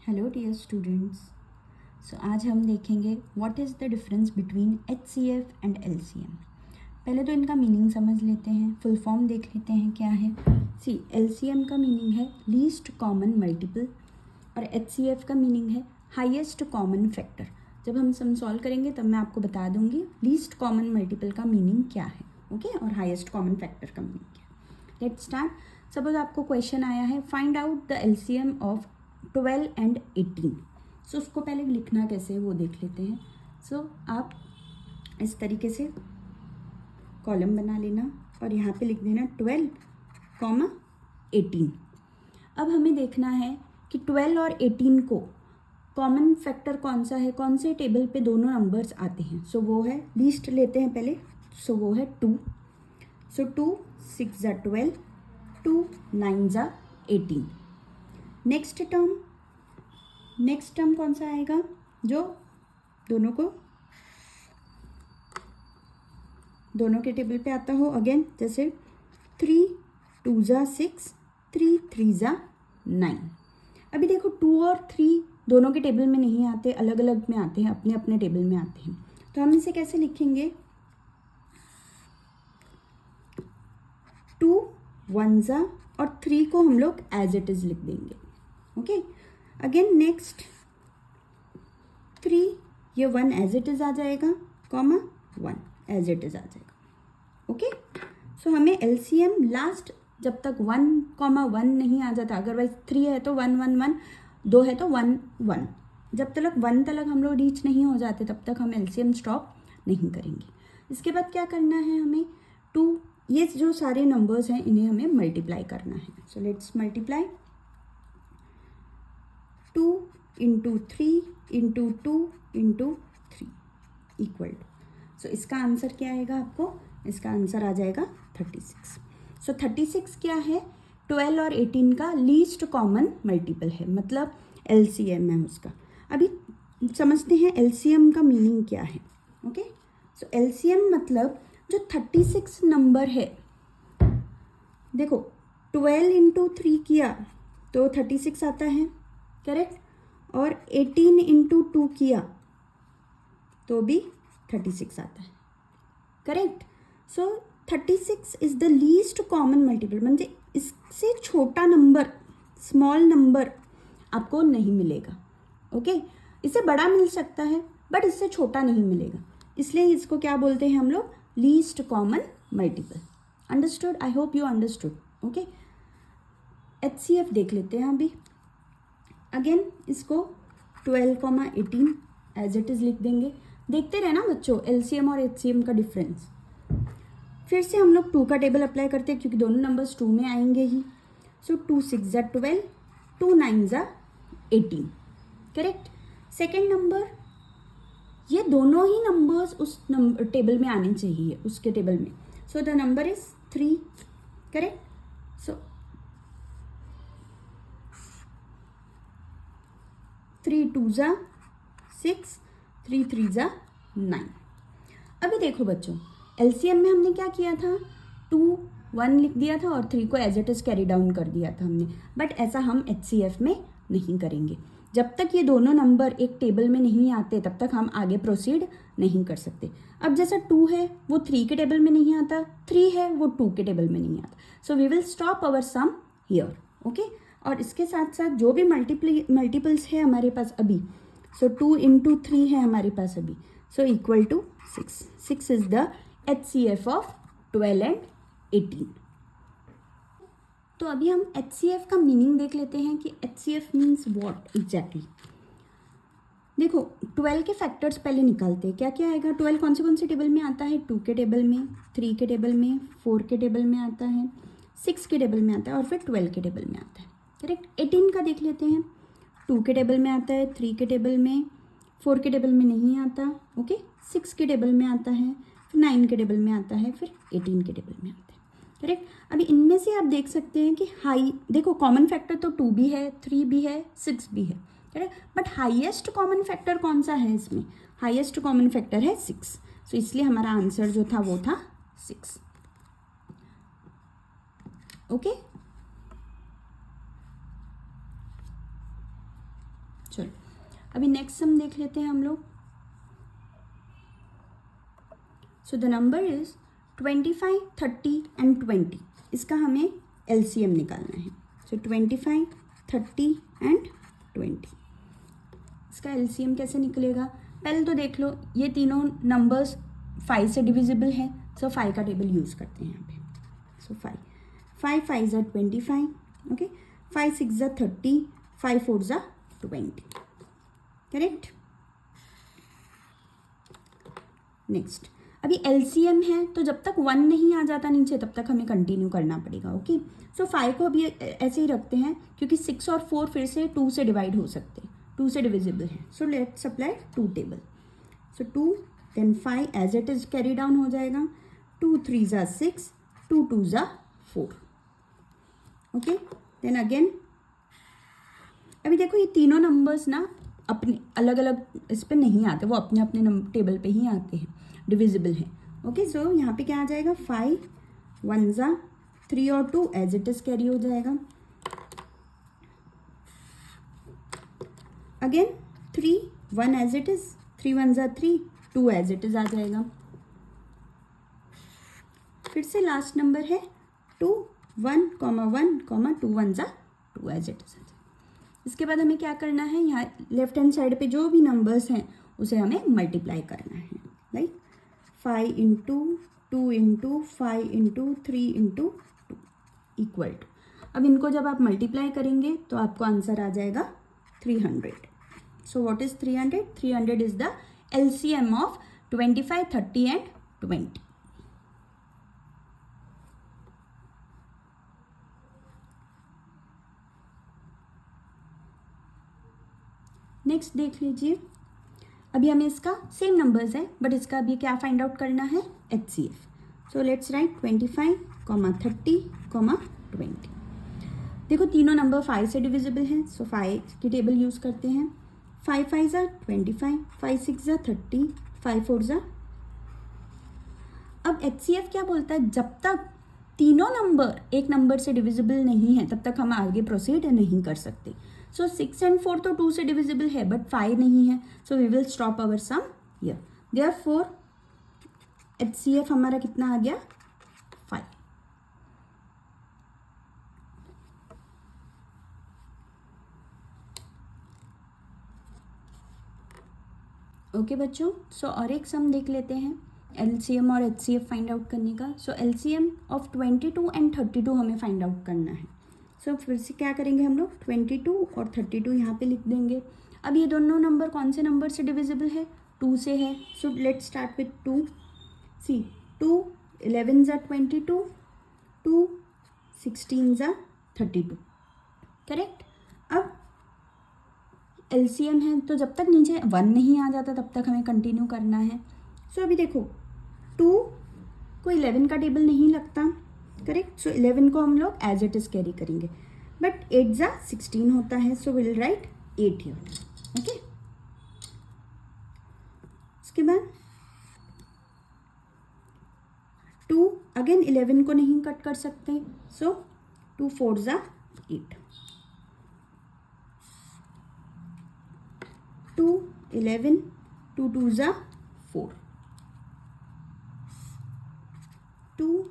Hello dear students. आज हम देखेंगे what is the difference between HCF and LCM। पहले तो इनका मीनिंग समझ लेते हैं, फुल फॉर्म देख लेते हैं क्या है। LCM का मीनिंग है लीस्ट कॉमन मल्टीपल और HCF का मीनिंग है हाईएस्ट कॉमन फैक्टर। जब हम सम सॉल्व करेंगे तब मैं आपको बता दूंगी लीस्ट कॉमन मल्टीपल का मीनिंग क्या है, ओके, और हाईएस्ट कॉमन फैक्टर का मीनिंग क्या है। Let's start. सपोज आपको क्वेश्चन आया है find out the LCM of 12 and 18। सो उसको पहले लिखना कैसे है वो देख लेते हैं। आप इस तरीके से कॉलम बना लेना और यहाँ पे लिख देना 12, 18। अब हमें देखना है कि 12 और 18 को कॉमन फैक्टर कौन सा है, कौन से टेबल पे दोनों नंबर्स आते हैं। वो है, लीस्ट लेते हैं पहले, वो है 2। 2 6 ज़ा 12, 2 9 ज़ा 18। नेक्स्ट टर्म कौन सा आएगा जो दोनों के टेबल पे आता हो। अगेन जैसे 3 2 ज़ा 6, 3 3 ज़ा 9। अभी देखो 2 और 3 दोनों के टेबल में नहीं आते, अलग अलग में आते हैं, अपने अपने टेबल में आते हैं। तो हम इसे कैसे लिखेंगे, 2 1 ज़ा और 3 को हम लोग एज इट इज़ लिख देंगे, ओके। अगेन नेक्स्ट 3, ये 1 एज इट इज़ आ जाएगा, कॉमा 1 एज इट इज़ आ जाएगा, ओके। हमें LCM लास्ट जब तक 1, 1 नहीं आ जाता, अदरवाइज 3 है तो 1 1 1, 2 है तो 1 1, जब तक 1 तक हम लोग रीच नहीं हो जाते तब तक हम LCM स्टॉप नहीं करेंगे। इसके बाद क्या करना है हमें, 2, ये जो सारे नंबर्स हैं इन्हें हमें मल्टीप्लाई करना है। Let's multiply 2 into 3 into 2 into 3 इक्वल टू, इसका आंसर क्या आएगा आपको, इसका आंसर आ जाएगा 36। 36 क्या है, 12 और 18 का लीस्ट कॉमन मल्टीपल है, मतलब LCM है उसका। अभी समझते हैं LCM का मीनिंग क्या है, ओके। LCM मतलब जो 36 नंबर है, देखो 12 इंटू 3 किया तो 36 आता है, करेक्ट, और 18 इंटू 2 किया तो भी 36 आता है, correct. 36 is the least common multiple, म्हणजे इससे छोटा नंबर, स्मॉल नंबर आपको नहीं मिलेगा, ओके। इससे बड़ा मिल सकता है बट इससे छोटा नहीं मिलेगा, इसलिए इसको क्या बोलते हैं हम लोग, least common multiple. Understood, I hope you understood, okay. HCF देख लेते हैं अभी। अगेन इसको 12, 18 एज इट इज़ लिख देंगे। देखते रहना बच्चों LCM और HCM का डिफरेंस। फिर से हम लोग 2 का टेबल अप्लाई करते हैं क्योंकि दोनों नंबर्स 2 में आएंगे ही। 2 6 ज़ा 12, 2 9 ज़ा 18, करेक्ट। सेकेंड नंबर, ये दोनों ही नंबर्स उस नंबर टेबल में आने चाहिए, उसके टेबल में। The number is 3, correct. 3 2 ज़ा 6, 3 3 ज़ा 9। अभी देखो बच्चों, LCM में हमने क्या किया था, 2 1 लिख दिया था और 3 को as it is carry down कर दिया था हमने, बट ऐसा हम HCF में नहीं करेंगे। जब तक ये दोनों नंबर एक टेबल में नहीं आते तब तक हम आगे प्रोसीड नहीं कर सकते। अब जैसा 2 है वो 3 के टेबल में नहीं आता, 3 है वो 2 के टेबल में नहीं आता, we will stop our sum here, okay. और इसके साथ साथ जो भी मल्टीपल्स है हमारे पास अभी, 2 इंटू 3 है हमारे पास अभी, equal to 6। 6 is the HCF of 12 and 18। तो अभी हम HCF का मीनिंग देख लेते हैं कि HCF मीन्स व्हाट एग्जैक्टली। देखो 12 के फैक्टर्स पहले निकालते हैं, क्या क्या आएगा। 12 कौन से टेबल में आता है, 2 के टेबल में, 3 के टेबल में, 4 के टेबल में आता है, 6 के टेबल में आता है और फिर 12 के टेबल में आता है, करेक्ट। 18 का देख लेते हैं, 2 के टेबल में आता है, 3 के टेबल में, 4 के टेबल में नहीं आता, ओके, 6 के टेबल में आता है, फिर 9 के टेबल में आता है, फिर 18 के टेबल में आता है, करेक्ट। अभी इनमें से आप देख सकते हैं कि देखो कॉमन फैक्टर तो 2 भी है, 3 भी है, 6 भी है, correct, but highest common factor कौन सा है इसमें, हाईएस्ट कॉमन फैक्टर है 6। इसलिए हमारा आंसर जो था वो था 6, ओके। चलो अभी नेक्स्ट सम देख लेते हैं हम लोग। So the number is 25, 30 and 20। इसका हमें एलसीएम निकालना है। सो 25, 30 एंड 20, इसका एलसीएम कैसे निकलेगा? पहले तो देख लो, ये तीनों नंबर्स 5 से डिविजिबल है, सो 5 का टेबल यूज़ करते हैं यहाँ पे। सो 5 5 ज़ा 25, ओके, 5 6 ज़ा 30, 5 4 ज़ा 20, करेक्ट। नेक्स्ट, अभी एलसीएम है तो जब तक 1 नहीं आ जाता नीचे तब तक हमें कंटिन्यू करना पड़ेगा, ओके। सो 5 को अभी ऐसे ही रखते हैं क्योंकि 6 और 4 फिर से 2 से डिवाइड हो सकते हैं, 2 से डिविजिबल है। So let's apply 2 table. So 2 then 5 as it is carry down हो जाएगा। 2 3 ज़ा 6, 2 2 ज़ा 4, ओके। देन अगेन, अभी देखो ये तीनों नंबर्स ना अपने अलग अलग इस पे नहीं आते, वो अपने अपने टेबल पे ही आते हैं, डिविजिबल है, ओके। सो यहाँ पे क्या आ जाएगा? 5 1 ज़ा 3 और 2 एज इट इज कैरी हो जाएगा। अगेन 3 1 एज इट इज, 3 1 ज़ा 3, 2 एज इट इज आ जाएगा। फिर से लास्ट नंबर है 2 1 1 2 1 ज़ा 2 एज इट इज आ जाएगा। इसके बाद हमें क्या करना है? यहाँ लेफ्ट हैंड साइड पे जो भी नंबर्स हैं उसे हमें मल्टीप्लाई करना है, like 5 into 2 into 5 into 3 into 2 इक्वल टू, अब इनको जब आप मल्टीप्लाई करेंगे तो आपको आंसर आ जाएगा 300। So what is 300? 300 is the LCM of 25, 30 and 20। Next देख लीजिए, अभी हमें इसका सेम नंबर्स है बट इसका अभी क्या फाइंड आउट करना है? HCF। So let's write 25, 30, 20। देखो तीनों नंबर 5 से डिविजिबल हैं, सो 5 की टेबल यूज़ करते हैं। 5 5 ज़ा 25, 5 6 ज़ा 30, 5 4 ज़ा। अब HCF क्या बोलता है? जब तक तीनों नंबर एक नंबर से डिविजिबल नहीं है तब तक हम आगे प्रोसीड नहीं कर सकते। सो 6 एंड 4 तो 2 से डिविजिबल है बट 5 नहीं है, so we will stop our sum here. Therefore HCF हमारा कितना आ गया? 5। ओके बच्चों, सो और एक सम देख लेते हैं LCM और HCF फाइंड आउट करने का। सो LCM ऑफ 22 एंड 32 हमें फाइंड आउट करना है। सो फिर से क्या करेंगे हम लोग? 22 और 32 यहाँ पे लिख देंगे। अब ये दोनों नंबर कौन से नंबर से डिविजिबल है? 2 से है। So let's start with 2। सी 2 11 ज़ा 22, 2 16 ज़ा 32, करेक्ट। अब LCM है तो जब तक नीचे 1 नहीं आ जाता तब तक हमें कंटिन्यू करना है। सो अभी देखो 2 को 11 का टेबल नहीं लगता, करेक्ट। सो 11 को हम लोग एज इट इज कैरी करेंगे, बट 8 ज़ा 16 होता है, so will write 8 here, okay. उसके बाद 2 अगेन 11 को नहीं कट कर सकते, सो 2 4 ज़ा 8, 2 11, 2 2 ज़ा 4, 2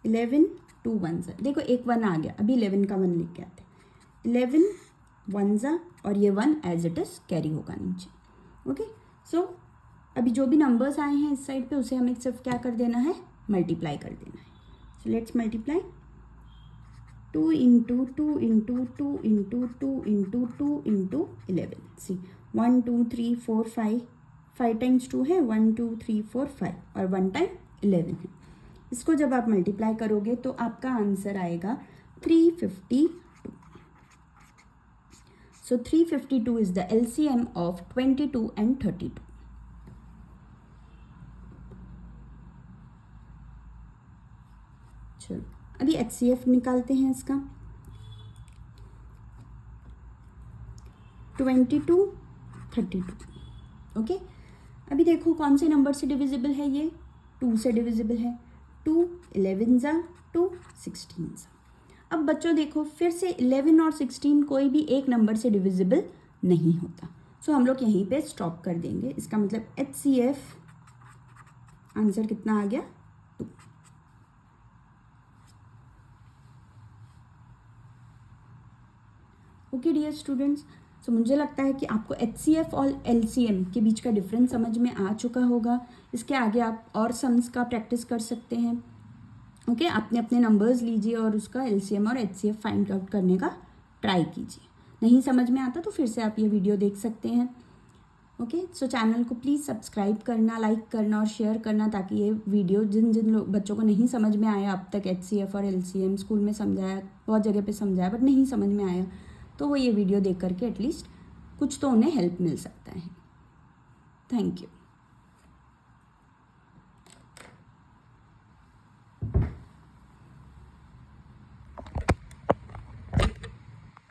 11, 2 1 ज़ा, देखो एक 1 आ गया, अभी 11 का 1 लिख के आते हैं। 11 1 ज़ा और ये 1 एज इट इज कैरी होगा नीचे, ओके। सो अभी जो भी नंबर्स आए हैं इस साइड पे उसे हमें सिर्फ क्या कर देना है? मल्टीप्लाई कर देना है। So let's multiply 2 into 2 into 2 into 2 into 2 into 11। See 1 2 3 4 5, 5 times 2 है, 1 2 3 4 5 और 1 टाइम 11 है। इसको जब आप मल्टीप्लाई करोगे तो आपका आंसर आएगा 352। सो 352 is the LCM of 22 and 32। चलो अभी HCF निकालते हैं इसका। 22 32, ओके। अभी देखो कौन से नंबर से डिविजिबल है? ये 2 से डिविजिबल है। 2 11 ज़ा 2 16 ज़ा। अब बच्चों देखो फिर से 11 और 16 कोई भी एक नंबर से डिविजिबल नहीं होता, सो हम लोग यहीं पे स्टॉप कर देंगे। इसका मतलब HCF आंसर कितना आ गया 2। ओके डियर स्टूडेंट्स, सो मुझे लगता है कि आपको HCF और LCM के बीच का डिफरेंस समझ में आ चुका होगा। इसके आगे आप और सम्स का प्रैक्टिस कर सकते हैं। ओके अपने अपने नंबर्स लीजिए और उसका LCM और HCF फाइंड आउट करने का ट्राई कीजिए। नहीं समझ में आता तो फिर से आप ये वीडियो देख सकते हैं। ओके सो चैनल को प्लीज़ सब्सक्राइब करना, लाइक करना और शेयर करना, ताकि ये वीडियो जिन जिन लोग बच्चों को नहीं समझ में आया अब तक HCF और LCM स्कूल में समझाया, बहुत जगह पे समझाया बट नहीं समझ में आया, तो वो ये वीडियो देख करके एटलीस्ट कुछ तो उन्हें हेल्प मिल सकता है। Thank you.